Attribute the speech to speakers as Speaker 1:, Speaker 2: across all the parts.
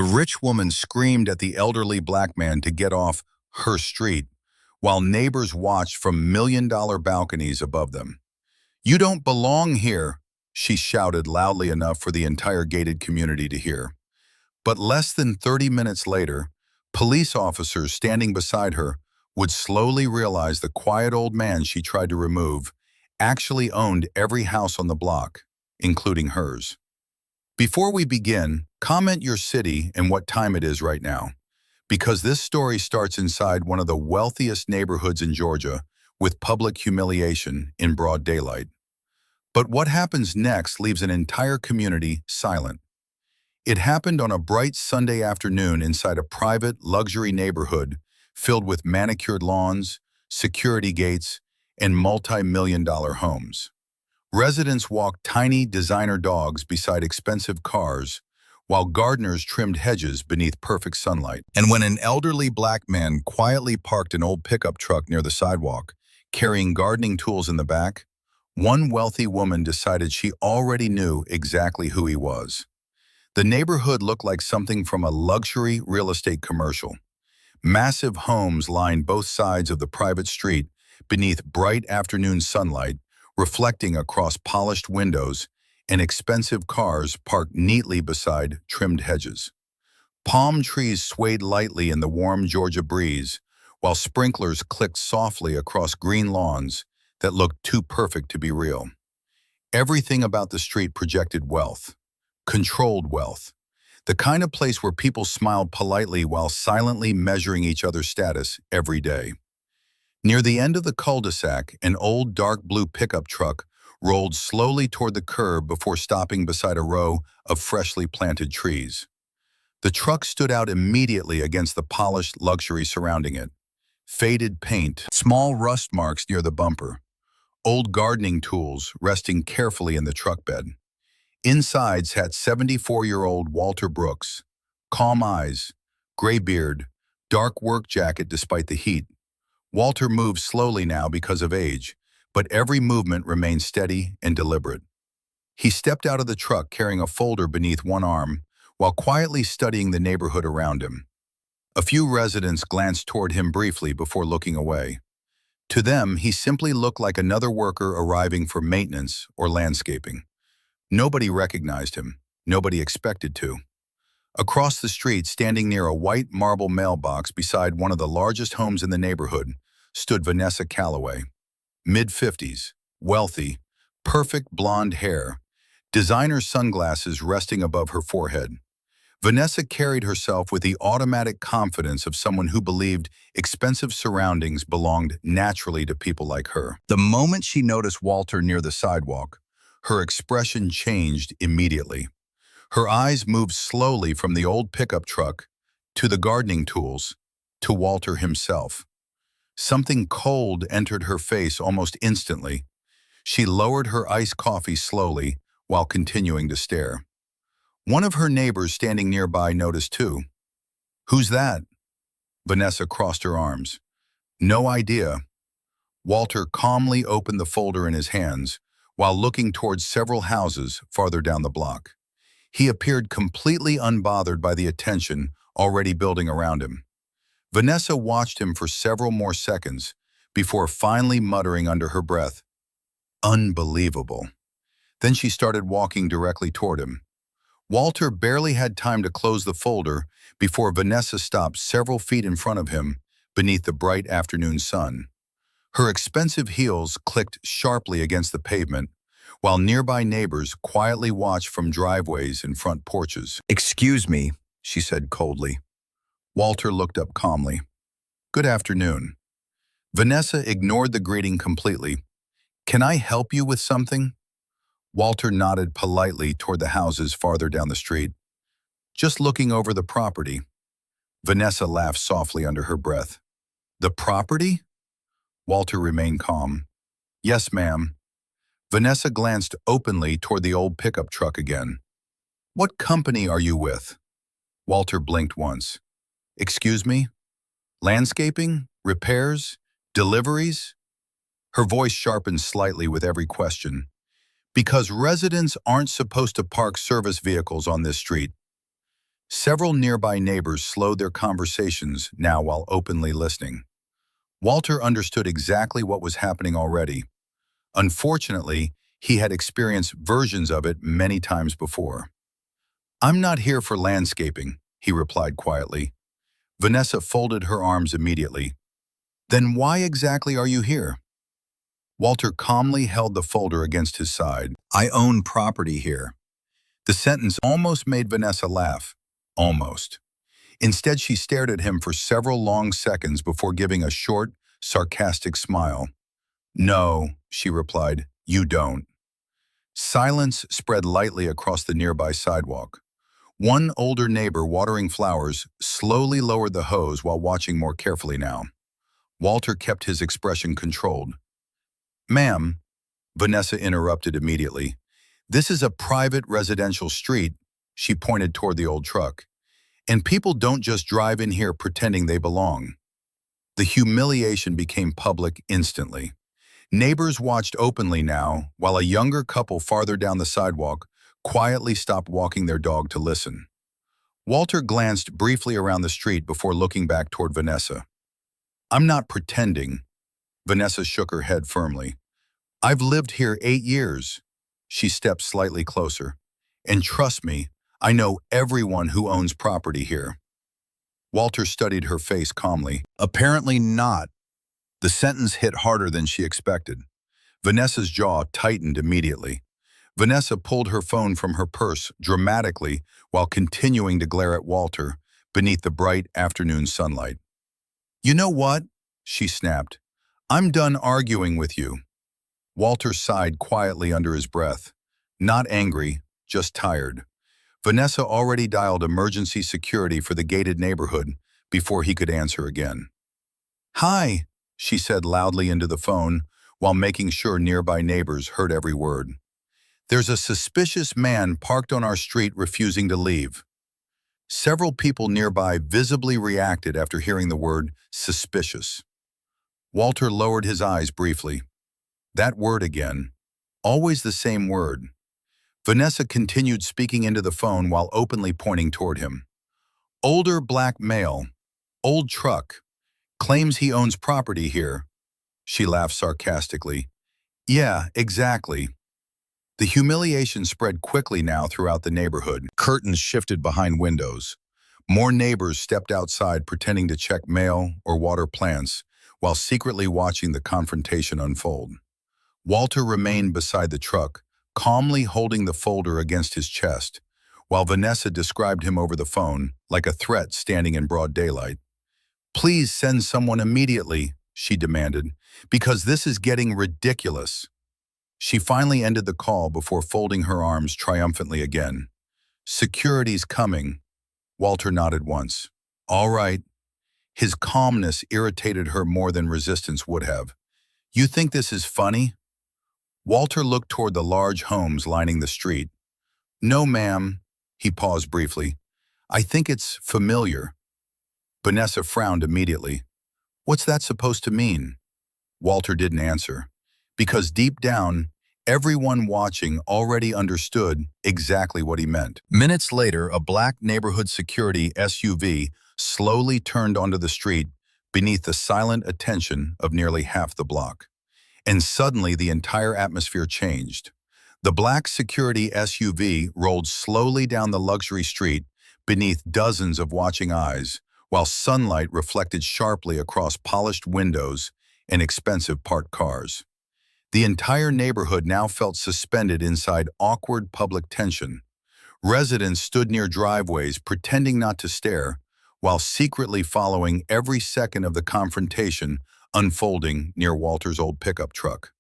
Speaker 1: The rich woman screamed at the elderly black man to get off her street, while neighbors watched from million-dollar balconies above them. "You don't belong here," she shouted loudly enough for the entire gated community to hear. But less than 30 minutes later, police officers standing beside her would slowly realize the quiet old man she tried to remove actually owned every house on the block, including hers. Before we begin, comment your city and what time it is right now, because this story starts inside one of the wealthiest neighborhoods in Georgia with public humiliation in broad daylight. But what happens next leaves an entire community silent. It happened on a bright Sunday afternoon inside a private, luxury neighborhood filled with manicured lawns, security gates, and multi-million-dollar homes. Residents walked tiny designer dogs beside expensive cars, while gardeners trimmed hedges beneath perfect sunlight. And when an elderly black man quietly parked an old pickup truck near the sidewalk, carrying gardening tools in the back, one wealthy woman decided she already knew exactly who he was. The neighborhood looked like something from a luxury real estate commercial. Massive homes lined both sides of the private street beneath bright afternoon sunlight, reflecting across polished windows, and expensive cars parked neatly beside trimmed hedges. Palm trees swayed lightly in the warm Georgia breeze, while sprinklers clicked softly across green lawns that looked too perfect to be real. Everything about the street projected wealth, controlled wealth, the kind of place where people smiled politely while silently measuring each other's status every day. Near the end of the cul-de-sac, an old dark blue pickup truck rolled slowly toward the curb before stopping beside a row of freshly planted trees. The truck stood out immediately against the polished luxury surrounding it. Faded paint, small rust marks near the bumper, old gardening tools resting carefully in the truck bed. Inside sat 74-year-old Walter Brooks, calm eyes, gray beard, dark work jacket despite the heat. Walter moved slowly now because of age, but every movement remained steady and deliberate. He stepped out of the truck carrying a folder beneath one arm, while quietly studying the neighborhood around him. A few residents glanced toward him briefly before looking away. To them, he simply looked like another worker arriving for maintenance or landscaping. Nobody recognized him. Nobody expected to. Across the street, standing near a white marble mailbox beside one of the largest homes in the neighborhood, stood Vanessa Calloway. Mid-50s, wealthy, perfect blonde hair, designer sunglasses resting above her forehead. Vanessa carried herself with the automatic confidence of someone who believed expensive surroundings belonged naturally to people like her. The moment she noticed Walter near the sidewalk, her expression changed immediately. Her eyes moved slowly from the old pickup truck to the gardening tools to Walter himself. Something cold entered her face almost instantly. She lowered her iced coffee slowly while continuing to stare. One of her neighbors standing nearby noticed too. "Who's that?" Vanessa crossed her arms. "No idea." Walter calmly opened the folder in his hands while looking towards several houses farther down the block. He appeared completely unbothered by the attention already building around him. Vanessa watched him for several more seconds before finally muttering under her breath, "Unbelievable." Then she started walking directly toward him. Walter barely had time to close the folder before Vanessa stopped several feet in front of him beneath the bright afternoon sun. Her expensive heels clicked sharply against the pavement, while nearby neighbors quietly watched from driveways and front porches. "Excuse me," she said coldly. Walter looked up calmly. "Good afternoon." Vanessa ignored the greeting completely. "Can I help you with something?" Walter nodded politely toward the houses farther down the street. "Just looking over the property." Vanessa laughed softly under her breath. "The property?" Walter remained calm. "Yes, ma'am." Vanessa glanced openly toward the old pickup truck again. "What company are you with?" Walter blinked once. "Excuse me? Landscaping? Repairs? Deliveries?" Her voice sharpened slightly with every question. "Because residents aren't supposed to park service vehicles on this street." Several nearby neighbors slowed their conversations now while openly listening. Walter understood exactly what was happening already. Unfortunately, he had experienced versions of it many times before. "I'm not here for landscaping," he replied quietly. Vanessa folded her arms immediately. "Then why exactly are you here?" Walter calmly held the folder against his side. "I own property here." The sentence almost made Vanessa laugh. Almost. Instead, she stared at him for several long seconds before giving a short, sarcastic smile. "No," she replied, "you don't." Silence spread lightly across the nearby sidewalk. One older neighbor watering flowers slowly lowered the hose while watching more carefully now. Walter kept his expression controlled. "Ma'am," Vanessa interrupted immediately, "this is a private residential street." She pointed toward the old truck. "And people don't just drive in here pretending they belong." The humiliation became public instantly. Neighbors watched openly now, while a younger couple farther down the sidewalk quietly stopped walking their dog to listen. Walter glanced briefly around the street before looking back toward Vanessa. "I'm not pretending." Vanessa shook her head firmly. "I've lived here 8 years." She stepped slightly closer. "And trust me, I know everyone who owns property here." Walter studied her face calmly. "Apparently not." The sentence hit harder than she expected. Vanessa's jaw tightened immediately. Vanessa pulled her phone from her purse dramatically while continuing to glare at Walter beneath the bright afternoon sunlight. "You know what?" she snapped. "I'm done arguing with you." Walter sighed quietly under his breath. Not angry, just tired. Vanessa already dialed emergency security for the gated neighborhood before he could answer again. "Hi," she said loudly into the phone while making sure nearby neighbors heard every word. "There's a suspicious man parked on our street refusing to leave." Several people nearby visibly reacted after hearing the word suspicious. Walter lowered his eyes briefly. That word again. Always the same word. Vanessa continued speaking into the phone while openly pointing toward him. "Older black male. Old truck. Claims he owns property here." She laughed sarcastically. "Yeah, exactly." The humiliation spread quickly now throughout the neighborhood. Curtains shifted behind windows. More neighbors stepped outside pretending to check mail or water plants while secretly watching the confrontation unfold. Walter remained beside the truck, calmly holding the folder against his chest, while Vanessa described him over the phone like a threat standing in broad daylight. "Please send someone immediately," she demanded, "because this is getting ridiculous." She finally ended the call before folding her arms triumphantly again. "Security's coming." Walter nodded once. "All right." His calmness irritated her more than resistance would have. "You think this is funny?" Walter looked toward the large homes lining the street. "No, ma'am." He paused briefly. "I think it's familiar." Vanessa frowned immediately. "What's that supposed to mean?" Walter didn't answer, because deep down, everyone watching already understood exactly what he meant. Minutes later, a black neighborhood security SUV slowly turned onto the street beneath the silent attention of nearly half the block. And suddenly the entire atmosphere changed. The black security SUV rolled slowly down the luxury street beneath dozens of watching eyes, while sunlight reflected sharply across polished windows and expensive parked cars. The entire neighborhood now felt suspended inside awkward public tension. Residents stood near driveways pretending not to stare, while secretly following every second of the confrontation unfolding near Walter's old pickup truck.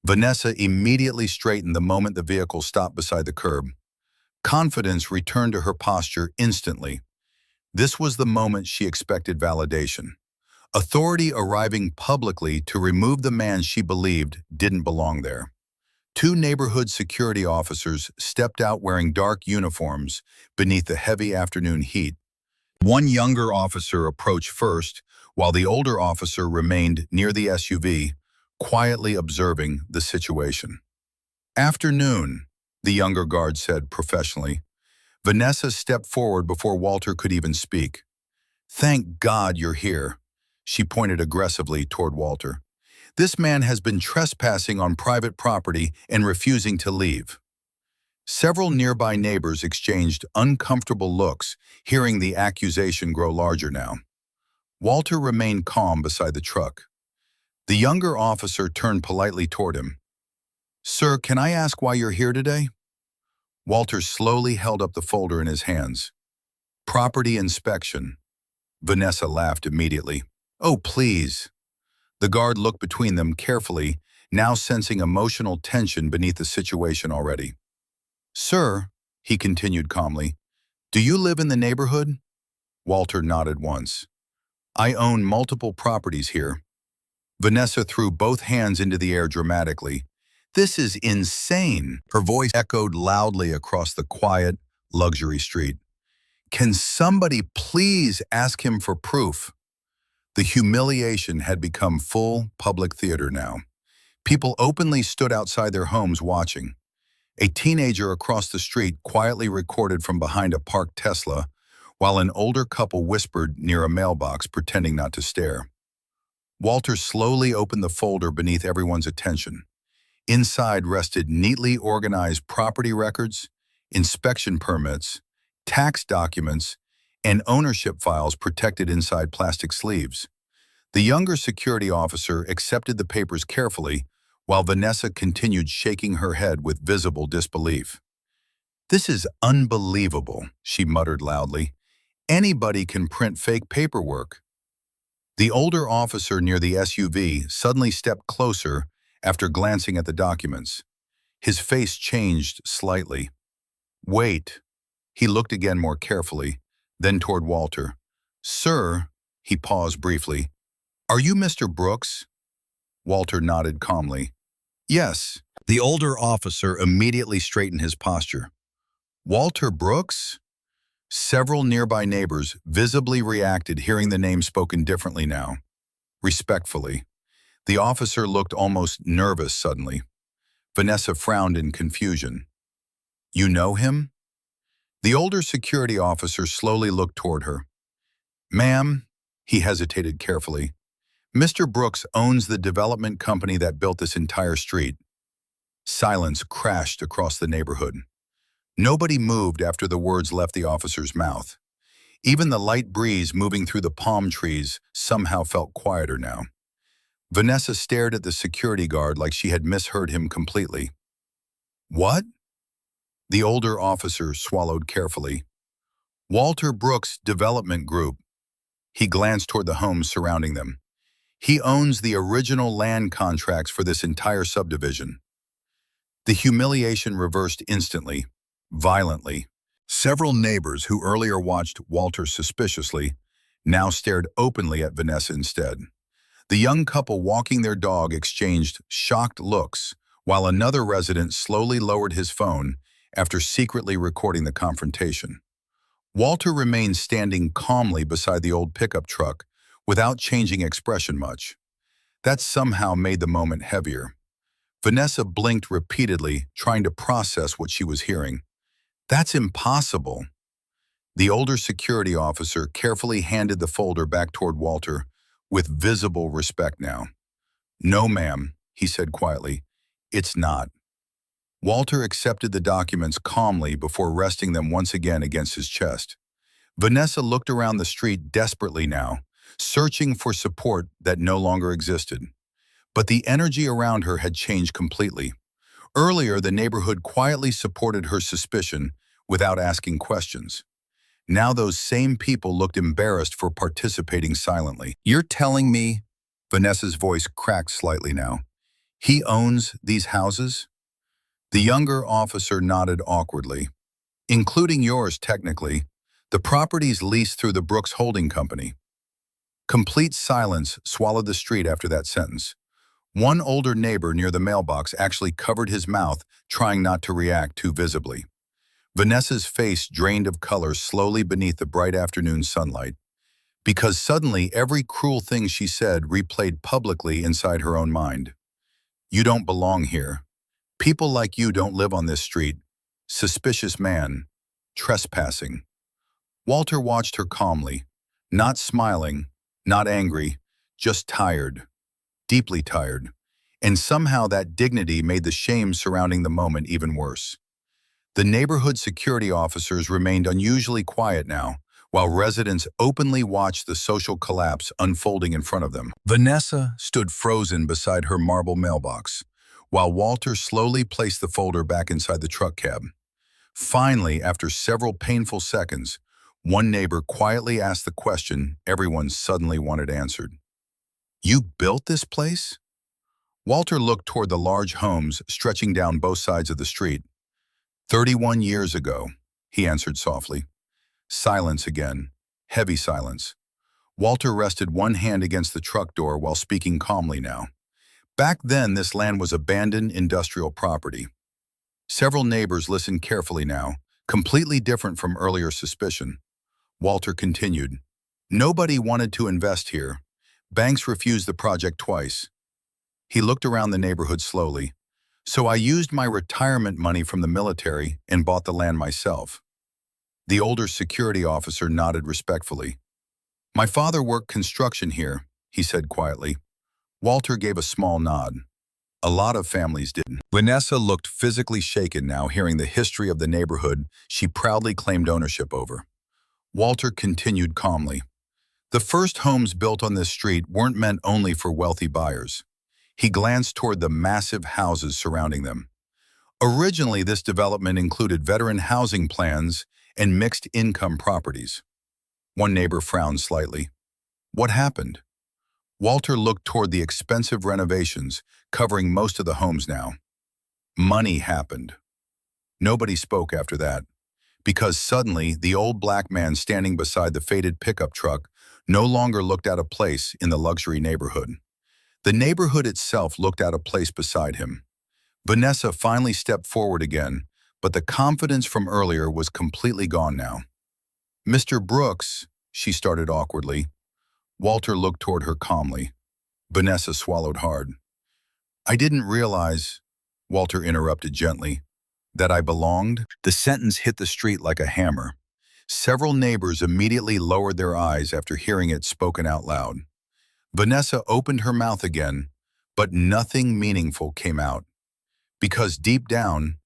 Speaker 1: Vanessa immediately straightened the moment the vehicle stopped beside the curb. Confidence returned to her posture instantly. This was the moment she expected validation. Authority arriving publicly to remove the man she believed didn't belong there. Two neighborhood security officers stepped out wearing dark uniforms beneath the heavy afternoon heat. One younger officer approached first, while the older officer remained near the SUV, quietly observing the situation. "Afternoon," the younger guard said professionally. Vanessa stepped forward before Walter could even speak. "Thank God you're here." She pointed aggressively toward Walter. "This man has been trespassing on private property and refusing to leave." Several nearby neighbors exchanged uncomfortable looks, hearing the accusation grow larger now. Walter remained calm beside the truck. The younger officer turned politely toward him. "Sir, can I ask why you're here today?" Walter slowly held up the folder in his hands. "Property inspection." Vanessa laughed immediately. "Oh, please." The guard looked between them carefully, now sensing emotional tension beneath the situation already. "Sir," he continued calmly, "do you live in the neighborhood?" Walter nodded once. "I own multiple properties here." Vanessa threw both hands into the air dramatically. "This is insane." Her voice echoed loudly across the quiet, luxury street. "Can somebody please ask him for proof?" The humiliation had become full public theater now. People openly stood outside their homes watching. A teenager across the street quietly recorded from behind a parked Tesla, while an older couple whispered near a mailbox, pretending not to stare. Walter slowly opened the folder beneath everyone's attention. Inside rested neatly organized property records, inspection permits, tax documents, and ownership files protected inside plastic sleeves. The younger security officer accepted the papers carefully, while Vanessa continued shaking her head with visible disbelief. "This is unbelievable," she muttered loudly. "Anybody can print fake paperwork." The older officer near the SUV suddenly stepped closer after glancing at the documents. His face changed slightly. "Wait." He looked again more carefully, then toward Walter. "Sir," he paused briefly, "are you Mr. Brooks?" Walter nodded calmly. "Yes." The older officer immediately straightened his posture. "Walter Brooks?" Several nearby neighbors visibly reacted, hearing the name spoken differently now. Respectfully. The officer looked almost nervous suddenly. Vanessa frowned in confusion. "You know him?" The older security officer slowly looked toward her. "Ma'am," he hesitated carefully, "Mr. Brooks owns the development company that built this entire street." Silence crashed across the neighborhood. Nobody moved after the words left the officer's mouth. Even the light breeze moving through the palm trees somehow felt quieter now. Vanessa stared at the security guard like she had misheard him completely. "What?" The older officer swallowed carefully. "Walter Brooks Development Group." He glanced toward the homes surrounding them. "He owns the original land contracts for this entire subdivision." The humiliation reversed instantly, violently. Several neighbors who earlier watched Walter suspiciously now stared openly at Vanessa instead. The young couple walking their dog exchanged shocked looks, while another resident slowly lowered his phone after secretly recording the confrontation. Walter remained standing calmly beside the old pickup truck without changing expression much. That somehow made the moment heavier. Vanessa blinked repeatedly, trying to process what she was hearing. "That's impossible." The older security officer carefully handed the folder back toward Walter, with visible respect now. "No, ma'am," he said quietly. "It's not." Walter accepted the documents calmly before resting them once again against his chest. Vanessa looked around the street desperately now, searching for support that no longer existed. But the energy around her had changed completely. Earlier, the neighborhood quietly supported her suspicion without asking questions. Now those same people looked embarrassed for participating silently. "You're telling me," Vanessa's voice cracked slightly now, "he owns these houses?" The younger officer nodded awkwardly. "Including yours, technically. The properties leased through the Brooks Holding Company." Complete silence swallowed the street after that sentence. One older neighbor near the mailbox actually covered his mouth, trying not to react too visibly. Vanessa's face drained of color slowly beneath the bright afternoon sunlight, because suddenly every cruel thing she said replayed publicly inside her own mind. "You don't belong here. People like you don't live on this street. Suspicious man." trespassing. Walter watched her calmly, not smiling, not angry, just tired, deeply tired. And somehow that dignity made the shame surrounding the moment even worse. The neighborhood security officers remained unusually quiet now, while residents openly watched the social collapse unfolding in front of them. Vanessa stood frozen beside her marble mailbox, while Walter slowly placed the folder back inside the truck cab. Finally, after several painful seconds, one neighbor quietly asked the question everyone suddenly wanted answered. "You built this place?" Walter looked toward the large homes stretching down both sides of the street. 31 years ago, he answered softly. Silence again, heavy silence. Walter rested one hand against the truck door while speaking calmly now. Back then, this land was abandoned industrial property. Several neighbors listened carefully now, completely different from earlier suspicion. Walter continued. Nobody wanted to invest here. Banks refused the project twice. He looked around the neighborhood slowly. So I used my retirement money from the military and bought the land myself. The older security officer nodded respectfully. My father worked construction here, he said quietly. Walter gave a small nod. A lot of families didn't. Vanessa looked physically shaken now, hearing the history of the neighborhood she proudly claimed ownership over. Walter continued calmly. The first homes built on this street weren't meant only for wealthy buyers. He glanced toward the massive houses surrounding them. Originally, this development included veteran housing plans and mixed-income properties. One neighbor frowned slightly. What happened? Walter looked toward the expensive renovations covering most of the homes now. Money happened. Nobody spoke after that, because suddenly the old black man standing beside the faded pickup truck no longer looked out of place in the luxury neighborhood. The neighborhood itself looked out of place beside him. Vanessa finally stepped forward again, but the confidence from earlier was completely gone now. Mr. Brooks, she started awkwardly. Walter looked toward her calmly. Vanessa swallowed hard. I didn't realize, Walter interrupted gently, that I belonged. The sentence hit the street like a hammer. Several neighbors immediately lowered their eyes after hearing it spoken out loud. Vanessa opened her mouth again, but nothing meaningful came out. Because deep down,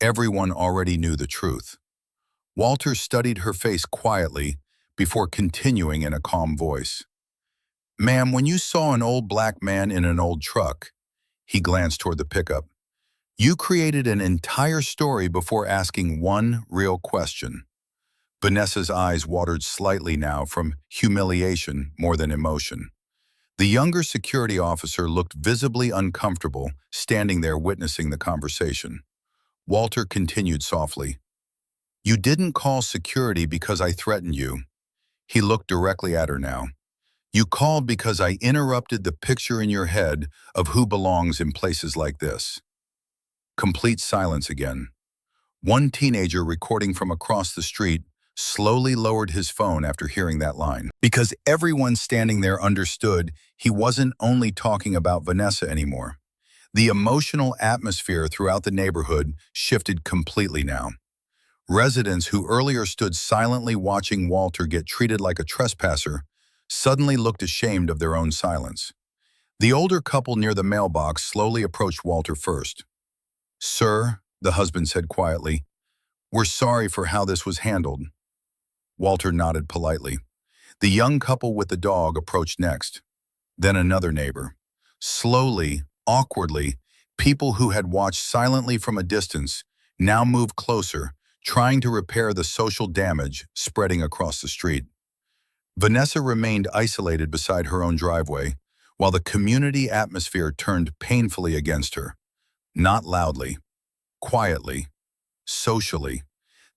Speaker 1: everyone already knew the truth. Walter studied her face quietly before continuing in a calm voice. Ma'am, when you saw an old black man in an old truck, he glanced toward the pickup, you created an entire story before asking one real question. Vanessa's eyes watered slightly now from humiliation more than emotion. The younger security officer looked visibly uncomfortable, standing there witnessing the conversation. Walter continued softly. You didn't call security because I threatened you. He looked directly at her now. You called because I interrupted the picture in your head of who belongs in places like this. Complete silence again. One teenager recording from across the street slowly lowered his phone after hearing that line. Because everyone standing there understood he wasn't only talking about Vanessa anymore. The emotional atmosphere throughout the neighborhood shifted completely now. Residents who earlier stood silently watching Walter get treated like a trespasser suddenly looked ashamed of their own silence. The older couple near the mailbox slowly approached Walter first. Sir, the husband said quietly, we're sorry for how this was handled. Walter nodded politely. The young couple with the dog approached next. Then another neighbor. Slowly, awkwardly, people who had watched silently from a distance now moved closer, trying to repair the social damage spreading across the street. Vanessa remained isolated beside her own driveway, while the community atmosphere turned painfully against her. Not loudly, quietly, socially.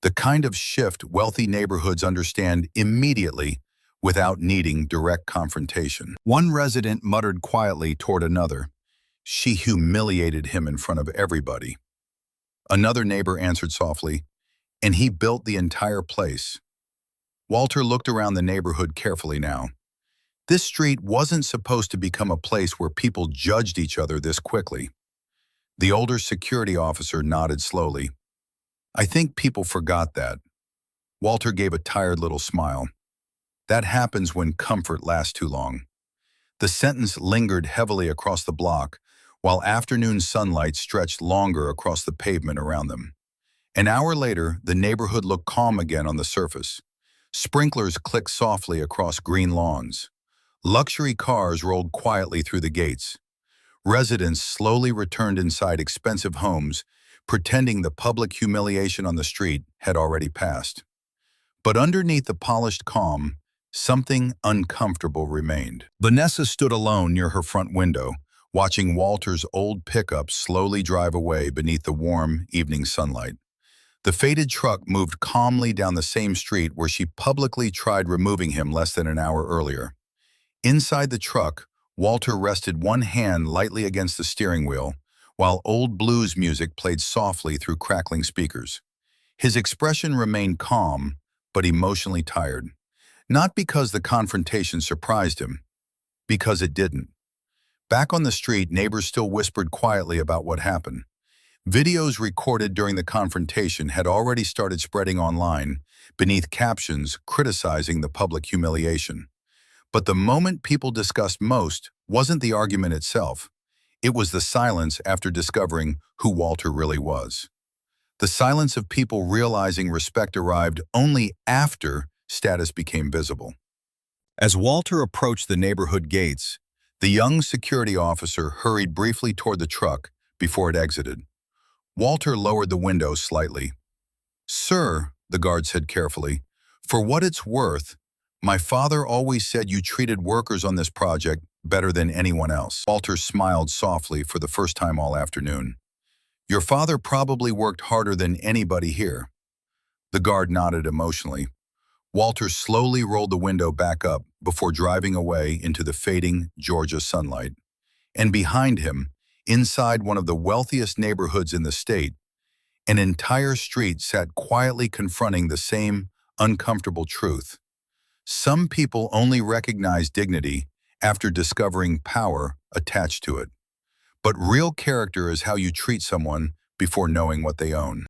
Speaker 1: The kind of shift wealthy neighborhoods understand immediately without needing direct confrontation. One resident muttered quietly toward another. She humiliated him in front of everybody. Another neighbor answered softly, and he built the entire place. Walter looked around the neighborhood carefully now. This street wasn't supposed to become a place where people judged each other this quickly. The older security officer nodded slowly. I think people forgot that. Walter gave a tired little smile. That happens when comfort lasts too long. The sentence lingered heavily across the block, while afternoon sunlight stretched longer across the pavement around them. An hour later, the neighborhood looked calm again on the surface. Sprinklers clicked softly across green lawns. Luxury cars rolled quietly through the gates. Residents slowly returned inside expensive homes, pretending the public humiliation on the street had already passed. But underneath the polished calm, something uncomfortable remained. Vanessa stood alone near her front window, watching Walter's old pickup slowly drive away beneath the warm evening sunlight. The faded truck moved calmly down the same street where she publicly tried removing him less than an hour earlier. Inside the truck, Walter rested one hand lightly against the steering wheel, while old blues music played softly through crackling speakers. His expression remained calm, but emotionally tired. Not because the confrontation surprised him, because it didn't. Back on the street, neighbors still whispered quietly about what happened. Videos recorded during the confrontation had already started spreading online, beneath captions criticizing the public humiliation. But the moment people discussed most wasn't the argument itself. It was the silence after discovering who Walter really was. The silence of people realizing respect arrived only after status became visible. As Walter approached the neighborhood gates, the young security officer hurried briefly toward the truck before it exited. Walter lowered the window slightly. "Sir," the guard said carefully, "for what it's worth, my father always said you treated workers on this project better than anyone else." Walter smiled softly for the first time all afternoon. "Your father probably worked harder than anybody here." The guard nodded emotionally. Walter slowly rolled the window back up before driving away into the fading Georgia sunlight. And behind him, inside one of the wealthiest neighborhoods in the state, an entire street sat quietly confronting the same uncomfortable truth. Some people only recognize dignity after discovering power attached to it. But real character is how you treat someone before knowing what they own.